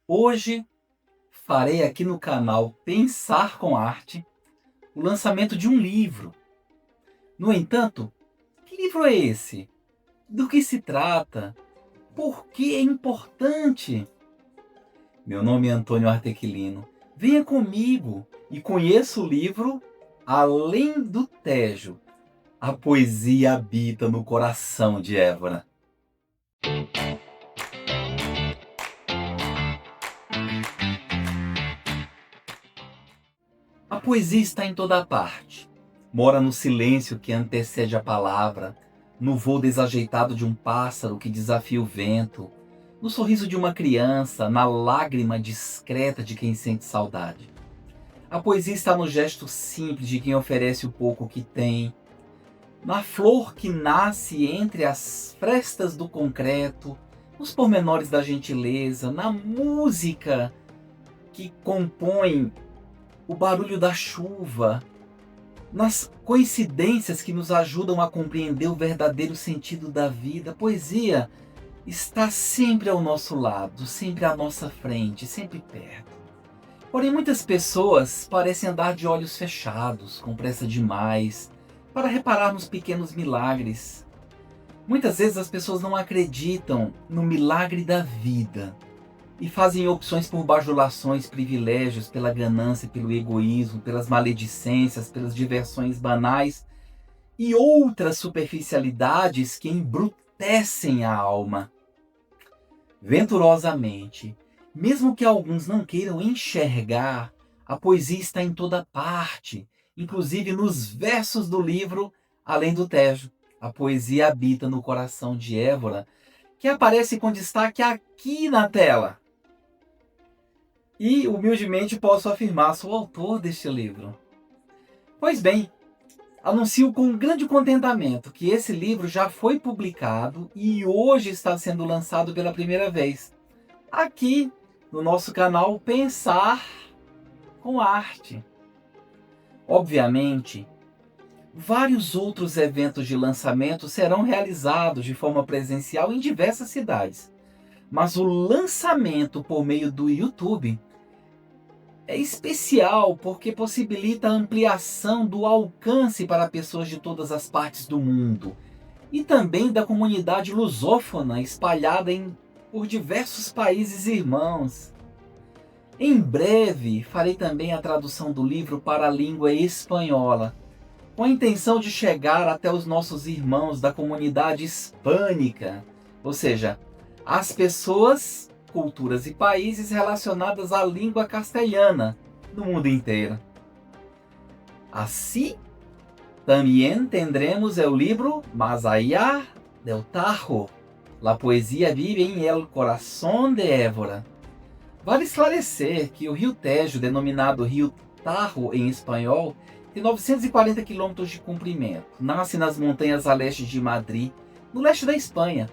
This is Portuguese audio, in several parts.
Hoje farei aqui no canal Pensar com Arte o lançamento de um livro. No entanto, que livro é esse? Do que se trata? Por que é importante? Meu nome é Antônio Artequilino. Venha comigo e conheça o livro Além do Tejo. A poesia habita no coração de Évora. A poesia está em toda parte. Mora no silêncio que antecede a palavra, no voo desajeitado de um pássaro que desafia o vento, no sorriso de uma criança, na lágrima discreta de quem sente saudade. A poesia está no gesto simples de quem oferece o pouco que tem, na flor que nasce entre as frestas do concreto, nos pormenores da gentileza, na música que compõe o barulho da chuva, nas coincidências que nos ajudam a compreender o verdadeiro sentido da vida. A poesia está sempre ao nosso lado, sempre à nossa frente, sempre perto. Porém, muitas pessoas parecem andar de olhos fechados, com pressa demais, para reparar nos pequenos milagres. Muitas vezes as pessoas não acreditam no milagre da vida e fazem opções por bajulações, privilégios, pela ganância, pelo egoísmo, pelas maledicências, pelas diversões banais e outras superficialidades que embrutecem a alma. Venturosamente, mesmo que alguns não queiram enxergar, a poesia está em toda parte, inclusive nos versos do livro Além do Tejo. A poesia habita no coração de Évora, que aparece com destaque aqui na tela. E, humildemente, posso afirmar, sou o autor deste livro. Pois bem, anuncio com grande contentamento que esse livro já foi publicado e hoje está sendo lançado pela primeira vez, aqui no nosso canal Pensar com Arte. Obviamente, vários outros eventos de lançamento serão realizados de forma presencial em diversas cidades, mas o lançamento por meio do YouTube é especial porque possibilita a ampliação do alcance para pessoas de todas as partes do mundo e também da comunidade lusófona espalhada por diversos países irmãos. Em breve farei também a tradução do livro para a língua espanhola, com a intenção de chegar até os nossos irmãos da comunidade hispânica, ou seja, as pessoas, culturas e países relacionadas à língua castelhana no mundo inteiro. Assim, também tendremos o livro Más allá del Tajo, La poesia vive en el corazón de Évora. Vale esclarecer que o rio Tejo, denominado Rio Tajo em espanhol, tem 940 quilômetros de comprimento, nasce nas montanhas a leste de Madrid, no leste da Espanha,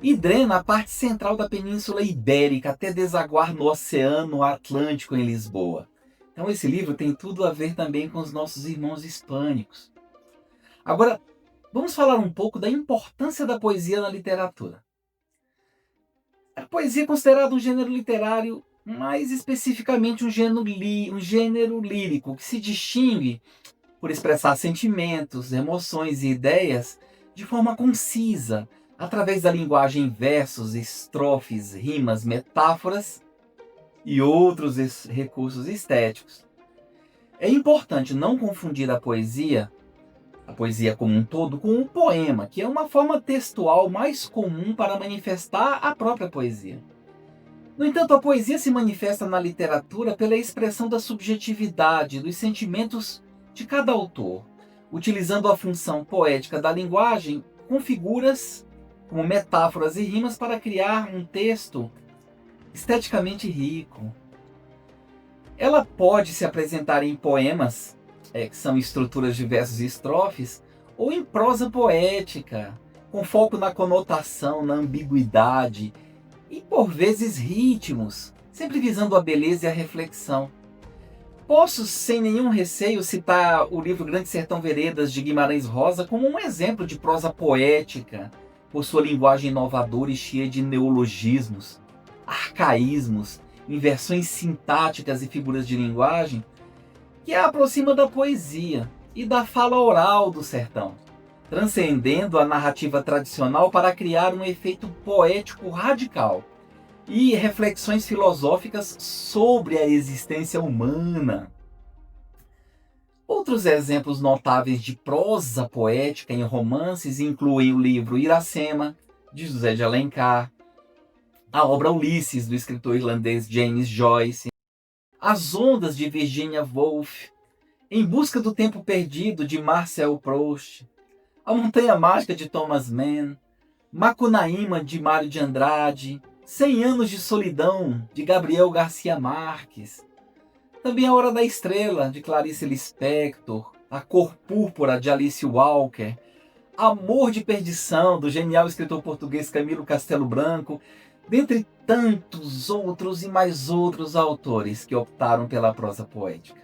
e drena a parte central da Península Ibérica até desaguar no Oceano Atlântico em Lisboa. Então esse livro tem tudo a ver também com os nossos irmãos hispânicos. Agora, vamos falar um pouco da importância da poesia na literatura. A poesia é considerada um gênero literário, mais especificamente um gênero lírico, que se distingue por expressar sentimentos, emoções e ideias de forma concisa, através da linguagem em versos, estrofes, rimas, metáforas e outros recursos estéticos. É importante não confundir a poesia como um todo, com um poema, que é uma forma textual mais comum para manifestar a própria poesia. No entanto, a poesia se manifesta na literatura pela expressão da subjetividade, dos sentimentos de cada autor, utilizando a função poética da linguagem com figuras como metáforas e rimas para criar um texto esteticamente rico. Ela pode se apresentar em poemas, que são estruturas de versos e estrofes, ou em prosa poética, com foco na conotação, na ambiguidade e, por vezes, ritmos, sempre visando a beleza e a reflexão. Posso, sem nenhum receio, citar o livro Grande Sertão Veredas, de Guimarães Rosa, como um exemplo de prosa poética, por sua linguagem inovadora e cheia de neologismos, arcaísmos inversões sintáticas e figuras de linguagem, que a aproxima da poesia e da fala oral do sertão, transcendendo a narrativa tradicional para criar um efeito poético radical e reflexões filosóficas sobre a existência humana. Outros exemplos notáveis de prosa poética em romances incluem o livro Iracema, de José de Alencar, a obra Ulisses, do escritor irlandês James Joyce, As Ondas, de Virginia Woolf, Em Busca do Tempo Perdido, de Marcel Proust, A Montanha Mágica, de Thomas Mann, Macunaíma, de Mário de Andrade, 100 Anos de Solidão, de Gabriel Garcia Marques, também A Hora da Estrela, de Clarice Lispector, A Cor Púrpura, de Alice Walker, Amor de Perdição, do genial escritor português Camilo Castelo Branco, dentre tantos outros e mais outros autores que optaram pela prosa poética.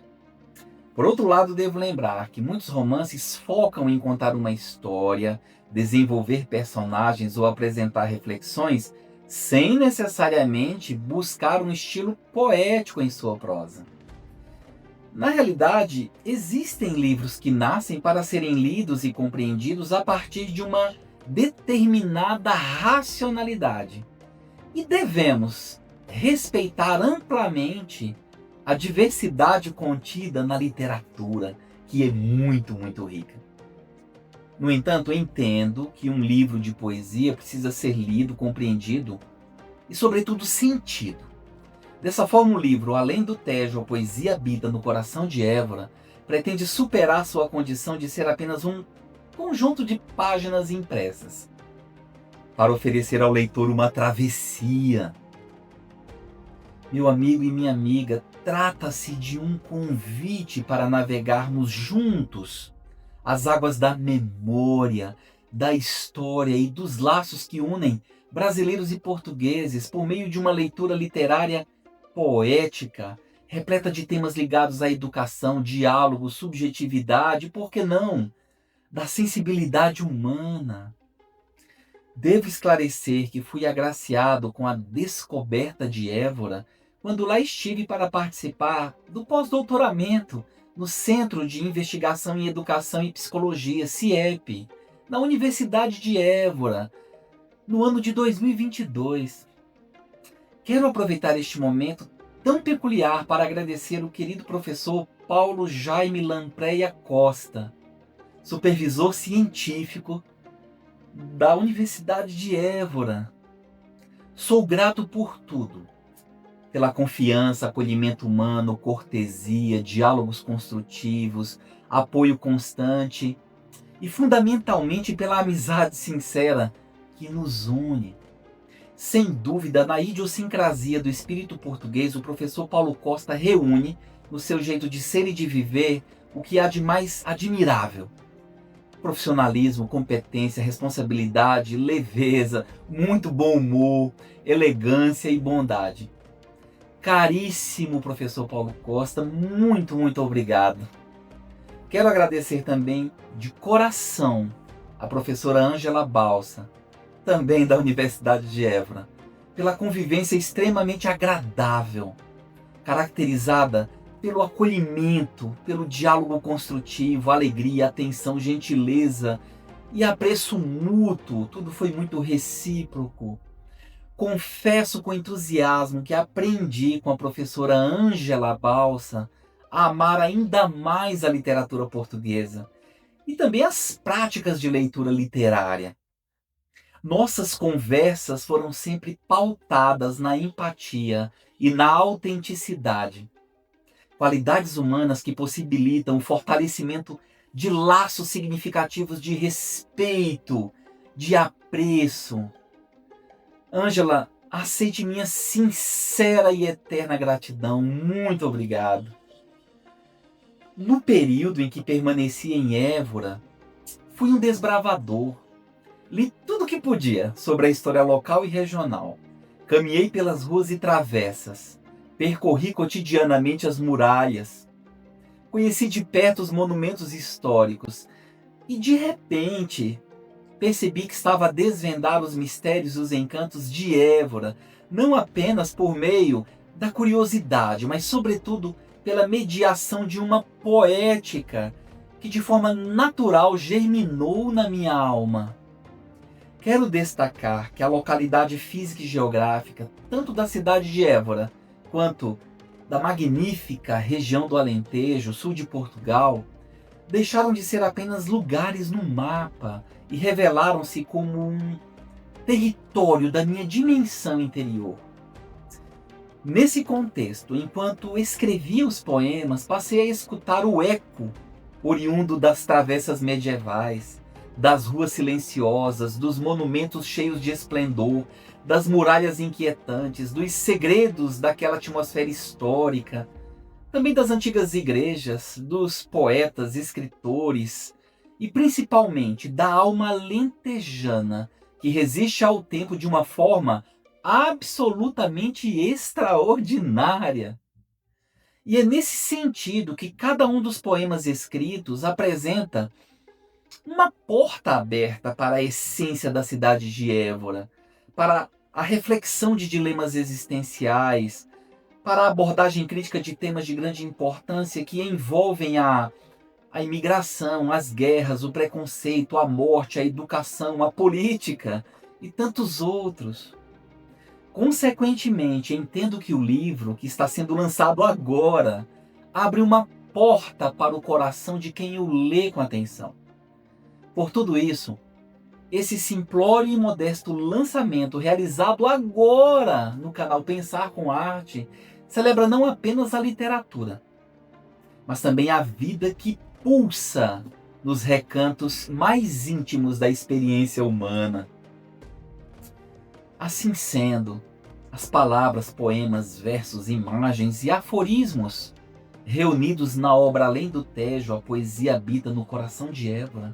Por outro lado, devo lembrar que muitos romances focam em contar uma história, desenvolver personagens ou apresentar reflexões, sem necessariamente buscar um estilo poético em sua prosa. Na realidade, existem livros que nascem para serem lidos e compreendidos a partir de uma determinada racionalidade. E devemos respeitar amplamente a diversidade contida na literatura, que é muito, muito rica. No entanto, entendo que um livro de poesia precisa ser lido, compreendido e, sobretudo, sentido. Dessa forma, o livro, além do Tejo, a poesia habita no coração de Évora, pretende superar sua condição de ser apenas um conjunto de páginas impressas, para oferecer ao leitor uma travessia. Meu amigo e minha amiga, trata-se de um convite para navegarmos juntos as águas da memória, da história e dos laços que unem brasileiros e portugueses por meio de uma leitura literária poética, repleta de temas ligados à educação, diálogo, subjetividade, por que não, da sensibilidade humana. Devo esclarecer que fui agraciado com a descoberta de Évora quando lá estive para participar do pós-doutoramento no Centro de Investigação em Educação e Psicologia, CIEP, na Universidade de Évora, no ano de 2022. Quero aproveitar este momento tão peculiar para agradecer o querido professor Paulo Jaime Lampreia Costa, supervisor científico da Universidade de Évora. Sou grato por tudo, pela confiança, acolhimento humano, cortesia, diálogos construtivos, apoio constante e fundamentalmente pela amizade sincera que nos une. Sem dúvida, na idiosincrasia do espírito português, o professor Paulo Costa reúne, no seu jeito de ser e de viver, o que há de mais admirável: profissionalismo, competência, responsabilidade, leveza, muito bom humor, elegância e bondade. Caríssimo professor Paulo Costa, muito, muito obrigado. Quero agradecer também de coração a professora Ângela Balsa, também da Universidade de Évora, pela convivência extremamente agradável, caracterizada pelo acolhimento, pelo diálogo construtivo, alegria, atenção, gentileza e apreço mútuo. Tudo foi muito recíproco. Confesso com entusiasmo que aprendi com a professora Ângela Balsa a amar ainda mais a literatura portuguesa e também as práticas de leitura literária. Nossas conversas foram sempre pautadas na empatia e na autenticidade, qualidades humanas que possibilitam o fortalecimento de laços significativos de respeito, de apreço. Ângela, aceite minha sincera e eterna gratidão. Muito obrigado. No período em que permaneci em Évora, fui um desbravador. Li tudo o que podia sobre a história local e regional. Caminhei pelas ruas e travessas. Percorri cotidianamente as muralhas. Conheci de perto os monumentos históricos. E de repente, percebi que estava a desvendar os mistérios e os encantos de Évora, não apenas por meio da curiosidade, mas sobretudo pela mediação de uma poética que de forma natural germinou na minha alma. Quero destacar que a localidade física e geográfica, tanto da cidade de Évora, quanto da magnífica região do Alentejo, sul de Portugal, deixaram de ser apenas lugares no mapa e revelaram-se como um território da minha dimensão interior. Nesse contexto, enquanto escrevia os poemas, passei a escutar o eco oriundo das travessas medievais, das ruas silenciosas, dos monumentos cheios de esplendor, das muralhas inquietantes, dos segredos daquela atmosfera histórica, também das antigas igrejas, dos poetas, escritores e principalmente da alma alentejana que resiste ao tempo de uma forma absolutamente extraordinária. E é nesse sentido que cada um dos poemas escritos apresenta uma porta aberta para a essência da cidade de Évora, para a reflexão de dilemas existenciais, para a abordagem crítica de temas de grande importância que envolvem a imigração, as guerras, o preconceito, a morte, a educação, a política e tantos outros. Consequentemente, entendo que o livro, que está sendo lançado agora, abre uma porta para o coração de quem o lê com atenção. Por tudo isso, esse simplório e modesto lançamento realizado agora no canal Pensar com Arte celebra não apenas a literatura, mas também a vida que pulsa nos recantos mais íntimos da experiência humana. Assim sendo, as palavras, poemas, versos, imagens e aforismos reunidos na obra Além do Tejo, a poesia habita no coração de Évora,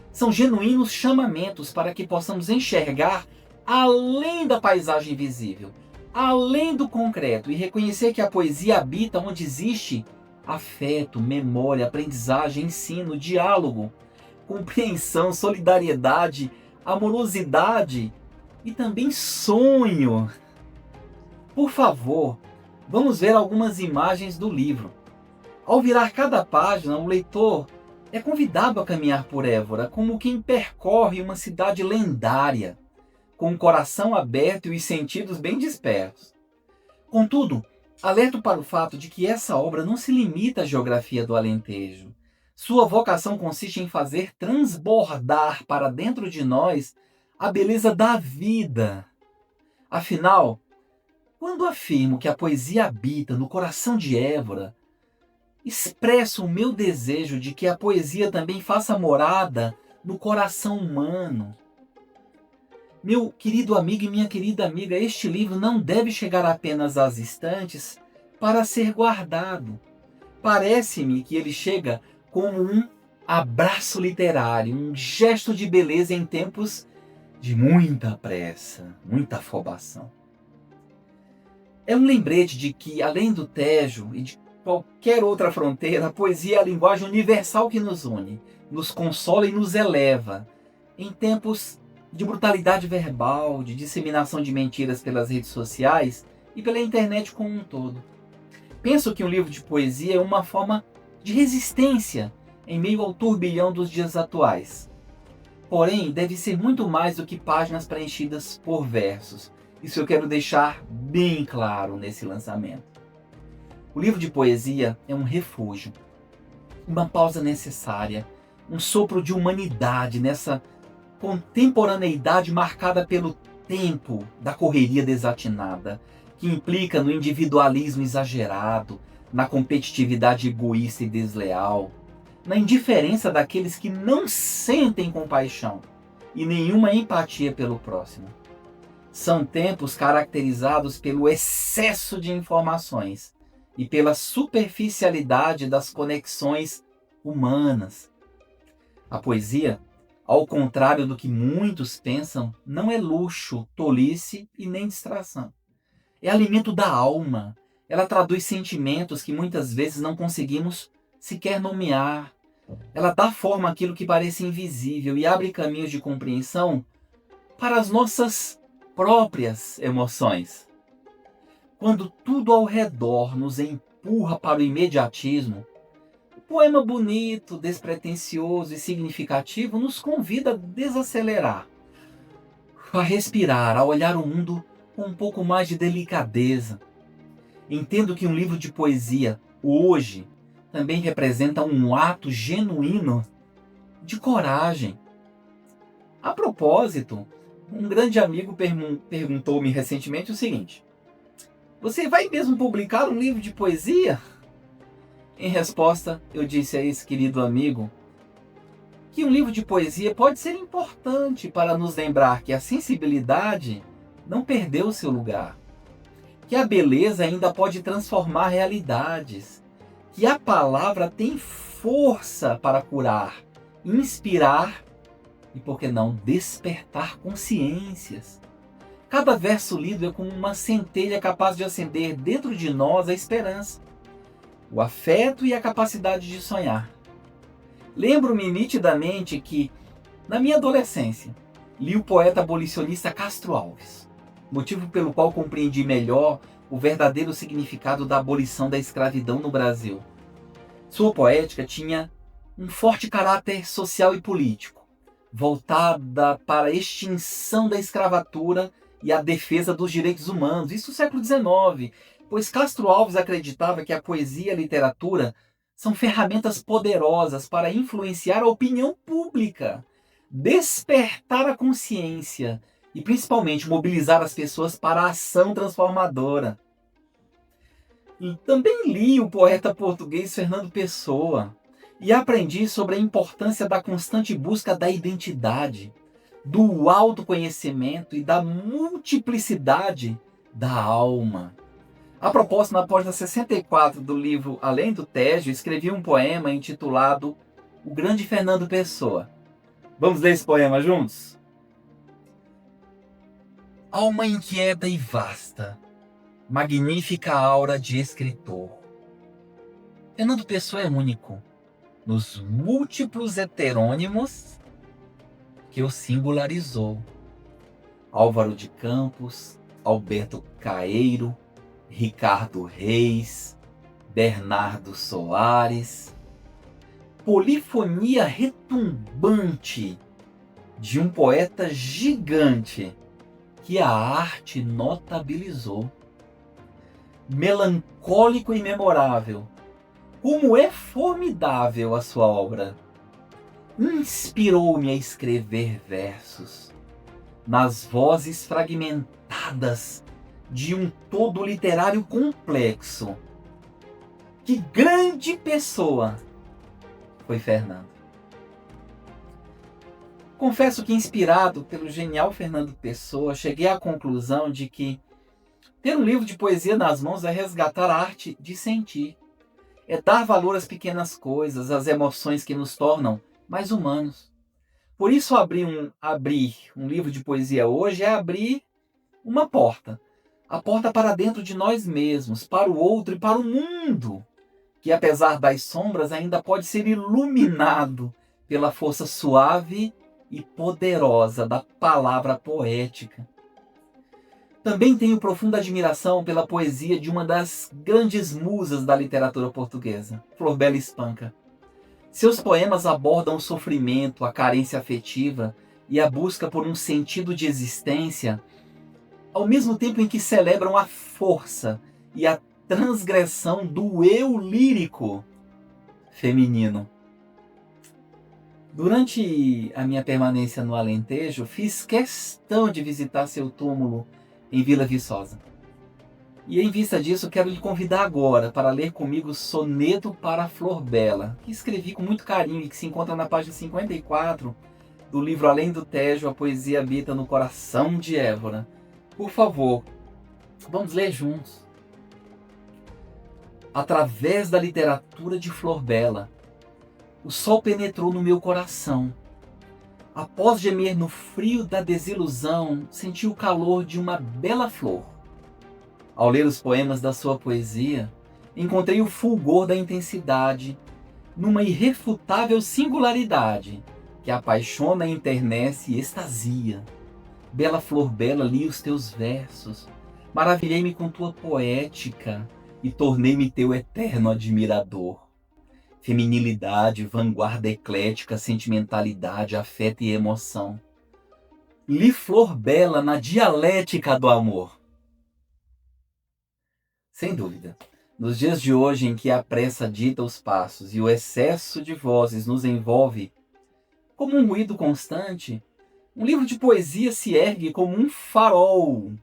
são genuínos chamamentos para que possamos enxergar além da paisagem visível, além do concreto, e reconhecer que a poesia habita onde existe afeto, memória, aprendizagem, ensino, diálogo, compreensão, solidariedade, amorosidade e também sonho. Por favor, vamos ver algumas imagens do livro. Ao virar cada página, o leitor é convidado a caminhar por Évora como quem percorre uma cidade lendária, com o coração aberto e os sentidos bem despertos. Contudo, alerto para o fato de que essa obra não se limita à geografia do Alentejo. Sua vocação consiste em fazer transbordar para dentro de nós a beleza da vida. Afinal, quando afirmo que a poesia habita no coração de Évora, expresso o meu desejo de que a poesia também faça morada no coração humano. Meu querido amigo e minha querida amiga, este livro não deve chegar apenas às estantes para ser guardado. Parece-me que ele chega como um abraço literário, um gesto de beleza em tempos de muita pressa, muita afobação. É um lembrete de que, além do Tejo e de qualquer outra fronteira, a poesia é a linguagem universal que nos une, nos consola e nos eleva. Em tempos de brutalidade verbal, de disseminação de mentiras pelas redes sociais e pela internet como um todo. Penso que um livro de poesia é uma forma de resistência em meio ao turbilhão dos dias atuais. Porém, deve ser muito mais do que páginas preenchidas por versos. Isso eu quero deixar bem claro nesse lançamento. O livro de poesia é um refúgio, uma pausa necessária, um sopro de humanidade nessa contemporaneidade marcada pelo tempo da correria desatinada, que implica no individualismo exagerado, na competitividade egoísta e desleal, na indiferença daqueles que não sentem compaixão e nenhuma empatia pelo próximo. São tempos caracterizados pelo excesso de informações e pela superficialidade das conexões humanas. A poesia, ao contrário do que muitos pensam, não é luxo, tolice e nem distração. É alimento da alma. Ela traduz sentimentos que muitas vezes não conseguimos sequer nomear. Ela dá forma àquilo que parece invisível e abre caminhos de compreensão para as nossas próprias emoções. Quando tudo ao redor nos empurra para o imediatismo, o poema bonito, despretensioso e significativo nos convida a desacelerar, a respirar, a olhar o mundo com um pouco mais de delicadeza. Entendo que um livro de poesia, hoje, também representa um ato genuíno de coragem. A propósito, um grande amigo perguntou-me recentemente o seguinte: você vai mesmo publicar um livro de poesia? Em resposta, eu disse a esse querido amigo que um livro de poesia pode ser importante para nos lembrar que a sensibilidade não perdeu seu lugar, que a beleza ainda pode transformar realidades, que a palavra tem força para curar, inspirar e, por que não, despertar consciências. Cada verso lido é como uma centelha capaz de acender dentro de nós a esperança, o afeto e a capacidade de sonhar. Lembro-me nitidamente que, na minha adolescência, li o poeta abolicionista Castro Alves, motivo pelo qual compreendi melhor o verdadeiro significado da abolição da escravidão no Brasil. Sua poética tinha um forte caráter social e político, voltada para a extinção da escravatura e a defesa dos direitos humanos, isso no século XIX, pois Castro Alves acreditava que a poesia e a literatura são ferramentas poderosas para influenciar a opinião pública, despertar a consciência e, principalmente, mobilizar as pessoas para a ação transformadora. E também li o poeta português Fernando Pessoa e aprendi sobre a importância da constante busca da identidade, do autoconhecimento e da multiplicidade da alma. A propósito, na página 64 do livro Além do Tejo, escrevi um poema intitulado O Grande Fernando Pessoa. Vamos ler esse poema juntos? Alma inquieta e vasta, magnífica aura de escritor. Fernando Pessoa é único nos múltiplos heterônimos que o singularizou. Álvaro de Campos, Alberto Caeiro, Ricardo Reis, Bernardo Soares. Polifonia retumbante de um poeta gigante que a arte notabilizou. Melancólico e memorável, como é formidável a sua obra. Inspirou-me a escrever versos nas vozes fragmentadas de um todo literário complexo. Que grande pessoa foi Fernando! Confesso que, inspirado pelo genial Fernando Pessoa, cheguei à conclusão de que ter um livro de poesia nas mãos é resgatar a arte de sentir. É dar valor às pequenas coisas, às emoções que nos tornam mais humanos. Por isso, abrir um livro de poesia hoje é abrir uma porta. A porta para dentro de nós mesmos, para o outro e para o mundo, que apesar das sombras ainda pode ser iluminado pela força suave e poderosa da palavra poética. Também tenho profunda admiração pela poesia de uma das grandes musas da literatura portuguesa, Flor Bela Espanca. Seus poemas abordam o sofrimento, a carência afetiva e a busca por um sentido de existência, ao mesmo tempo em que celebram a força e a transgressão do eu lírico feminino. Durante a minha permanência no Alentejo, fiz questão de visitar seu túmulo em Vila Viçosa. E em vista disso, quero lhe convidar agora para ler comigo Soneto para Flor Bela, que escrevi com muito carinho e que se encontra na página 54 do livro Além do Tejo, a poesia habita no coração de Évora. Por favor, vamos ler juntos. Através da literatura de Flor Bela, o sol penetrou no meu coração. Após gemer no frio da desilusão, senti o calor de uma bela flor. Ao ler os poemas da sua poesia, encontrei o fulgor da intensidade numa irrefutável singularidade que apaixona, enternece e extasia. Bela flor bela, li os teus versos, Maravilhei-me com tua poética e tornei-me teu eterno admirador. Feminilidade, vanguarda eclética, sentimentalidade, afeto e emoção. Li flor bela na dialética do amor. Sem dúvida, nos dias de hoje em que a pressa dita os passos e o excesso de vozes nos envolve como um ruído constante, um livro de poesia se ergue como um farol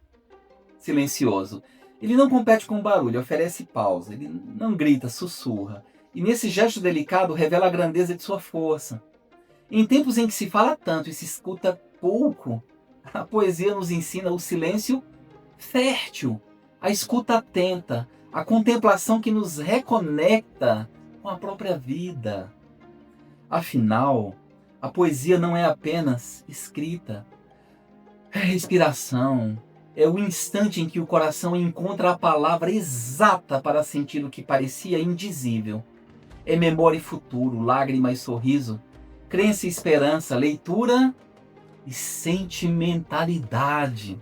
silencioso. Ele não compete com o barulho, oferece pausa, ele não grita, sussurra. E nesse gesto delicado revela a grandeza de sua força. Em tempos em que se fala tanto e se escuta pouco, a poesia nos ensina o silêncio fértil, a escuta atenta, a contemplação que nos reconecta com a própria vida. Afinal, a poesia não é apenas escrita, é respiração, é o instante em que o coração encontra a palavra exata para sentir o que parecia indizível. É memória e futuro, lágrima e sorriso, crença e esperança, leitura e sentimentalidade.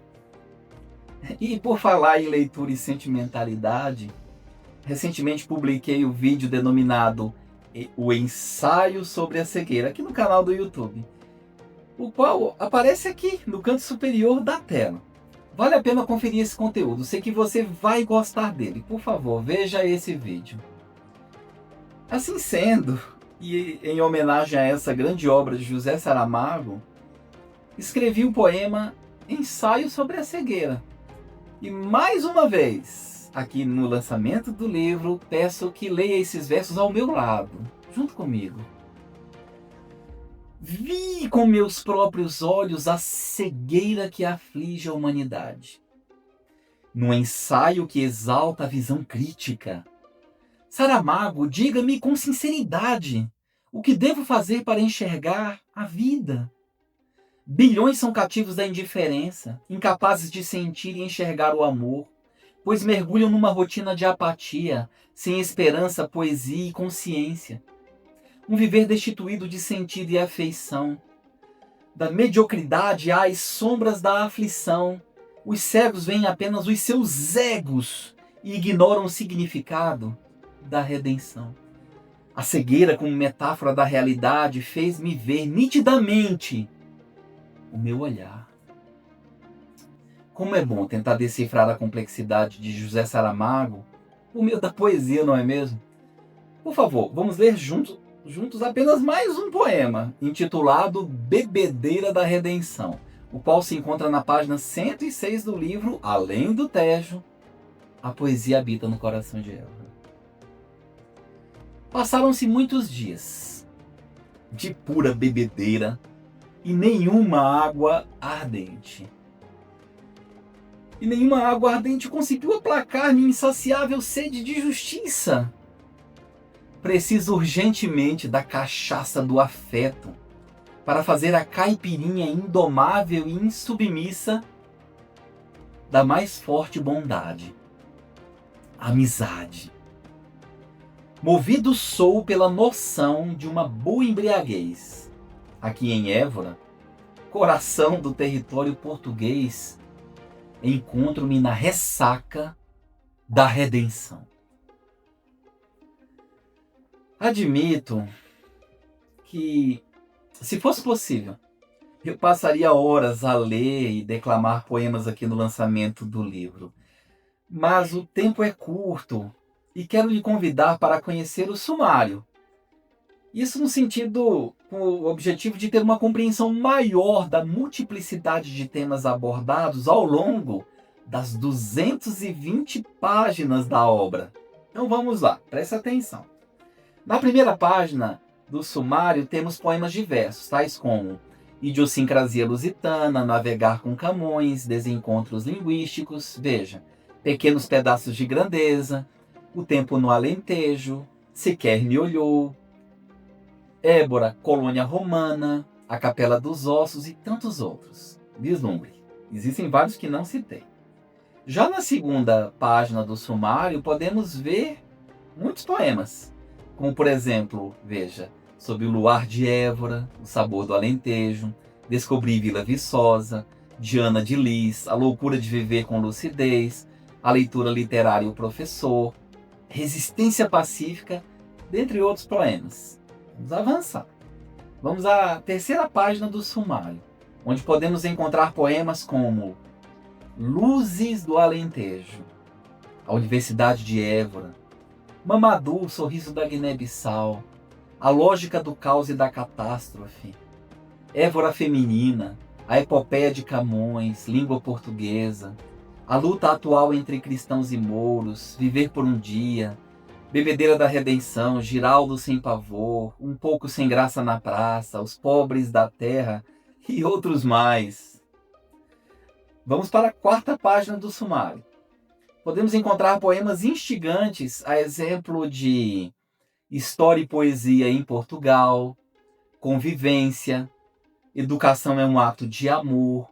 E por falar em leitura e sentimentalidade, recentemente publiquei o vídeo denominado O Ensaio sobre a Cegueira, aqui no canal do YouTube, o qual aparece aqui no canto superior da tela. Vale a pena conferir esse conteúdo, sei que você vai gostar dele. Por favor, veja esse vídeo. Assim sendo, e em homenagem a essa grande obra de José Saramago, escrevi o poema Ensaio sobre a Cegueira. E mais uma vez, aqui no lançamento do livro, peço que leia esses versos ao meu lado, junto comigo. Vi com meus próprios olhos a cegueira que aflige a humanidade. No ensaio que exalta a visão crítica. Saramago, diga-me com sinceridade o que devo fazer para enxergar a vida. Bilhões são cativos da indiferença, incapazes de sentir e enxergar o amor, pois mergulham numa rotina de apatia, sem esperança, poesia e consciência. Um viver destituído de sentido e afeição. Da mediocridade às sombras da aflição, os cegos veem apenas os seus egos e ignoram o significado da redenção. A cegueira, como metáfora da realidade, fez-me ver nitidamente o meu olhar. Como é bom tentar decifrar a complexidade de José Saramago por meio da poesia, não é mesmo? Por favor, vamos ler juntos apenas mais um poema, intitulado Bebedeira da Redenção, o qual se encontra na página 106 do livro Além do Tejo, a poesia habita no coração de Évora. Passaram-se muitos dias de pura bebedeira e nenhuma água ardente. E nenhuma água ardente conseguiu aplacar minha insaciável sede de justiça. Preciso urgentemente da cachaça do afeto para fazer a caipirinha indomável e insubmissa da mais forte bondade, amizade. Movido sou pela noção de uma boa embriaguez. Aqui em Évora, coração do território português, encontro-me na ressaca da redenção. Admito que, se fosse possível, eu passaria horas a ler e declamar poemas aqui no lançamento do livro. Mas o tempo é curto e quero lhe convidar para conhecer o sumário. Isso no sentido, com o objetivo de ter uma compreensão maior da multiplicidade de temas abordados ao longo das 220 páginas da obra. Então vamos lá, preste atenção. Na primeira página do sumário temos poemas diversos, tais como Idiosincrasia Lusitana, Navegar com Camões, Desencontros Linguísticos, veja, Pequenos Pedaços de Grandeza, O Tempo no Alentejo, Sequer Me Olhou, Ébora, Colônia Romana, A Capela dos Ossos e tantos outros. Vislumbre. Existem vários que não citei. Já na segunda página do sumário podemos ver muitos poemas, como por exemplo, veja, Sob o Luar de Évora, O Sabor do Alentejo, Descobri Vila Viçosa, de Ana de Lis, A Loucura de Viver com Lucidez, A Leitura Literária e o Professor, Resistência Pacífica, dentre outros poemas. Vamos avançar. Vamos à terceira página do sumário, onde podemos encontrar poemas como Luzes do Alentejo, A Universidade de Évora, Mamadou, o Sorriso da Guiné-Bissau, A Lógica do Caos e da Catástrofe, Évora Feminina, A Epopeia de Camões, Língua Portuguesa, A Luta Atual entre Cristãos e Mouros, Viver por um Dia, Bebedeira da Redenção, Giraldo Sem Pavor, Um Pouco Sem Graça na Praça, Os Pobres da Terra e outros mais. Vamos para a quarta página do sumário. Podemos encontrar poemas instigantes, a exemplo de História e Poesia em Portugal, Convivência, Educação é um Ato de Amor,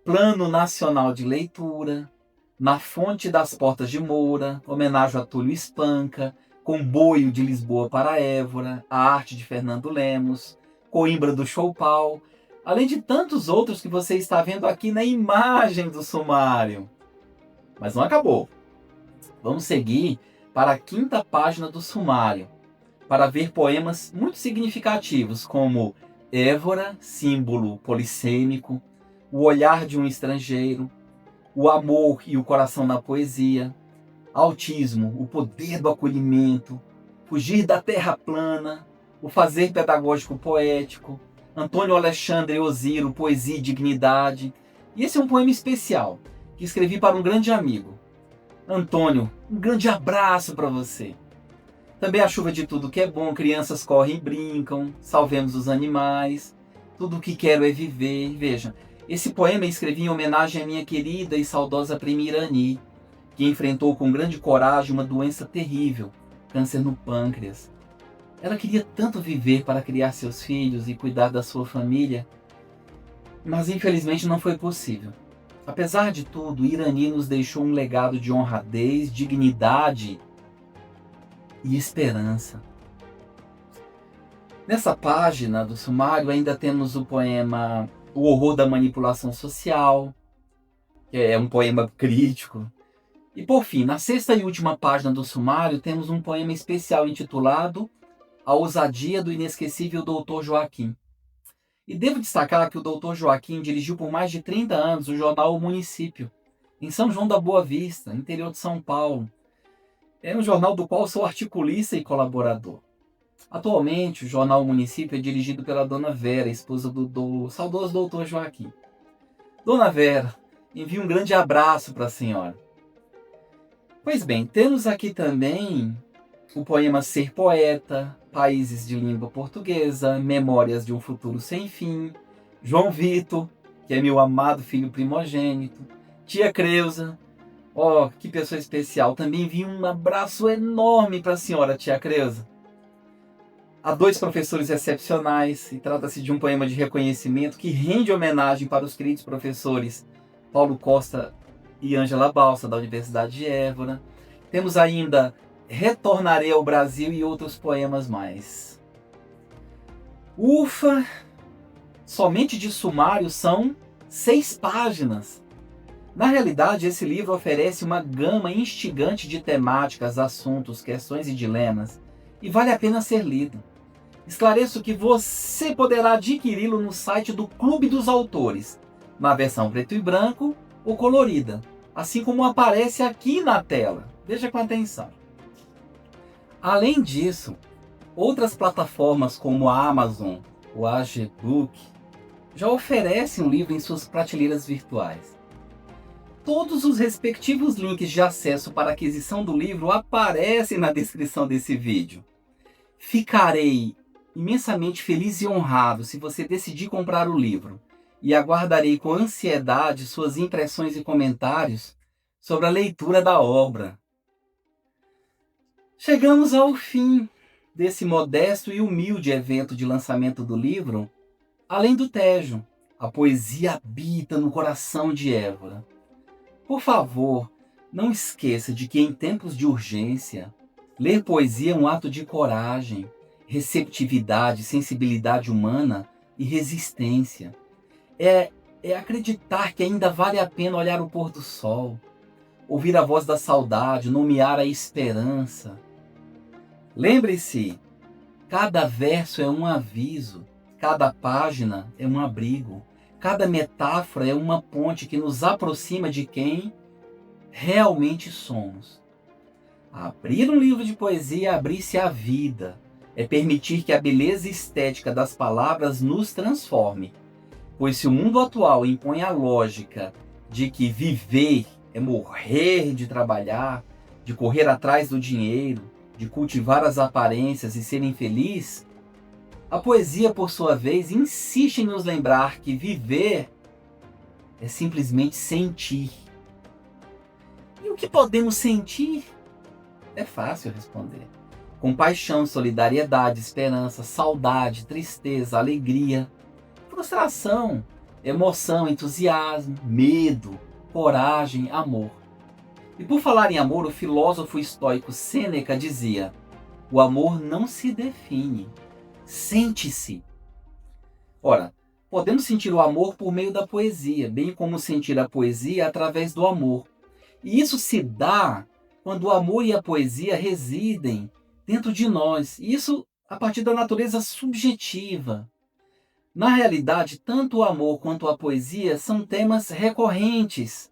Plano Nacional de Leitura, Na Fonte das Portas de Moura, Homenagem a Túlio Espanca, Comboio de Lisboa para Évora, A Arte de Fernando Lemos, Coimbra do Choupal, além de tantos outros que você está vendo aqui na imagem do sumário. Mas não acabou. Vamos seguir para a quinta página do sumário, para ver poemas muito significativos, como Évora, símbolo polissêmico, O Olhar de um Estrangeiro, O Amor e o Coração na Poesia, Autismo, o Poder do Acolhimento, Fugir da Terra Plana, O Fazer Pedagógico Poético, Antônio Alexandre Osiro, Poesia e Dignidade. E esse é um poema especial, que escrevi para um grande amigo. Antônio, um grande abraço para você. Também A Chuva de Tudo que é Bom, Crianças Correm e Brincam, Salvemos os Animais, Tudo o que Quero é Viver. Veja, esse poema eu escrevi em homenagem à minha querida e saudosa prima Irani, que enfrentou com grande coragem uma doença terrível, câncer no pâncreas. Ela queria tanto viver para criar seus filhos e cuidar da sua família, mas infelizmente não foi possível. Apesar de tudo, Irani nos deixou um legado de honradez, dignidade e esperança. Nessa página do sumário ainda temos o poema O Horror da Manipulação Social, que é um poema crítico. E por fim, na sexta e última página do sumário, temos um poema especial intitulado A Ousadia do Inesquecível Dr. Joaquim. E devo destacar que o Dr. Joaquim dirigiu por mais de 30 anos o jornal O Município, em São João da Boa Vista, interior de São Paulo. É um jornal do qual sou articulista e colaborador. Atualmente, o jornal O Município é dirigido pela Dona Vera, esposa do saudoso Dr. Joaquim. Dona Vera, envio um grande abraço para a senhora. Pois bem, temos aqui também o poema Ser Poeta, Países de Língua Portuguesa, Memórias de um Futuro Sem Fim, João Vitor, que é meu amado filho primogênito, Tia Creuza, que pessoa especial, também envio um abraço enorme para a senhora, Tia Creuza. Há 2 professores excepcionais, e trata-se de um poema de reconhecimento que rende homenagem para os queridos professores Paulo Costa e Ângela Balsa, da Universidade de Évora. Temos ainda Retornarei ao Brasil e outros poemas mais. Ufa! Somente de sumário são 6 páginas. Na realidade, esse livro oferece uma gama instigante de temáticas, assuntos, questões e dilemas, e vale a pena ser lido. Esclareço que você poderá adquiri-lo no site do Clube dos Autores, na versão preto e branco ou colorida, assim como aparece aqui na tela. Veja com atenção. Além disso, outras plataformas como a Amazon ou a AGBook já oferecem o livro em suas prateleiras virtuais. Todos os respectivos links de acesso para a aquisição do livro aparecem na descrição desse vídeo. Ficarei imensamente feliz e honrado se você decidir comprar o livro e aguardarei com ansiedade suas impressões e comentários sobre a leitura da obra. Chegamos ao fim desse modesto e humilde evento de lançamento do livro Além do Tejo, a poesia habita no coração de Évora. Por favor, não esqueça de que em tempos de urgência, ler poesia é um ato de coragem, receptividade, sensibilidade humana e resistência. É é acreditar que ainda vale a pena olhar o pôr do sol, ouvir a voz da saudade, nomear a esperança. Lembre-se, cada verso é um aviso, cada página é um abrigo, cada metáfora é uma ponte que nos aproxima de quem realmente somos. Abrir um livro de poesia é abrir-se à vida, é permitir que a beleza estética das palavras nos transforme. Pois se o mundo atual impõe a lógica de que viver é morrer de trabalhar, de correr atrás do dinheiro, de cultivar as aparências e ser infeliz, a poesia, por sua vez, insiste em nos lembrar que viver é simplesmente sentir. E o que podemos sentir? É fácil responder. Compaixão, solidariedade, esperança, saudade, tristeza, alegria, frustração, emoção, entusiasmo, medo, coragem, amor. E por falar em amor, o filósofo estoico Sêneca dizia: o amor não se define, sente-se. Ora, podemos sentir o amor por meio da poesia, bem como sentir a poesia através do amor. E isso se dá quando o amor e a poesia residem dentro de nós. Isso a partir da natureza subjetiva. Na realidade, tanto o amor quanto a poesia são temas recorrentes,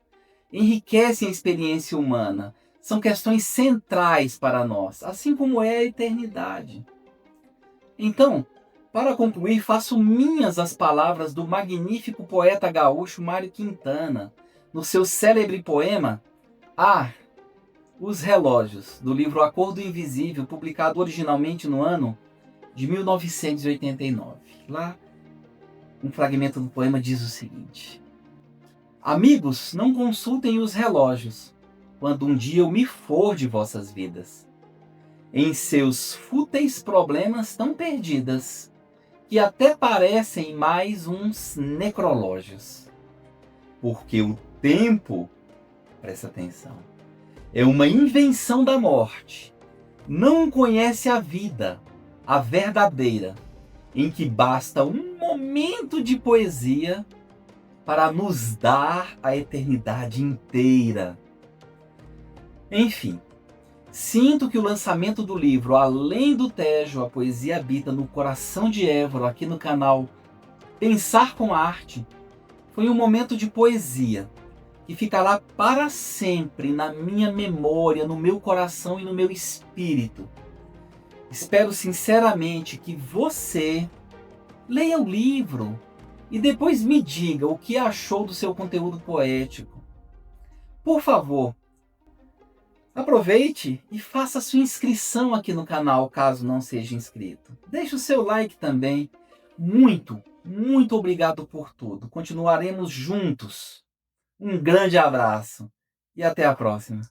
enriquecem a experiência humana, são questões centrais para nós, assim como é a eternidade. Então, para concluir, faço minhas as palavras do magnífico poeta gaúcho Mário Quintana, no seu célebre poema Os Relógios, do livro A Cor do Invisível, publicado originalmente no ano de 1989. Lá, um fragmento do poema diz o seguinte: amigos, não consultem os relógios, quando um dia eu me for de vossas vidas, em seus fúteis problemas tão perdidas, que até parecem mais uns necrológios. Porque o tempo, presta atenção, é uma invenção da morte. Não conhece a vida, a verdadeira, em que basta um momento de poesia para nos dar a eternidade inteira. Enfim, sinto que o lançamento do livro Além do Tejo, a poesia habita no coração de Évora, aqui no canal Pensar com Arte, foi um momento de poesia que ficará para sempre na minha memória, no meu coração e no meu espírito. Espero sinceramente que você leia o livro e depois me diga o que achou do seu conteúdo poético. Por favor, aproveite e faça sua inscrição aqui no canal, caso não seja inscrito. Deixe o seu like também. Muito, muito obrigado por tudo. Continuaremos juntos. Um grande abraço e até a próxima.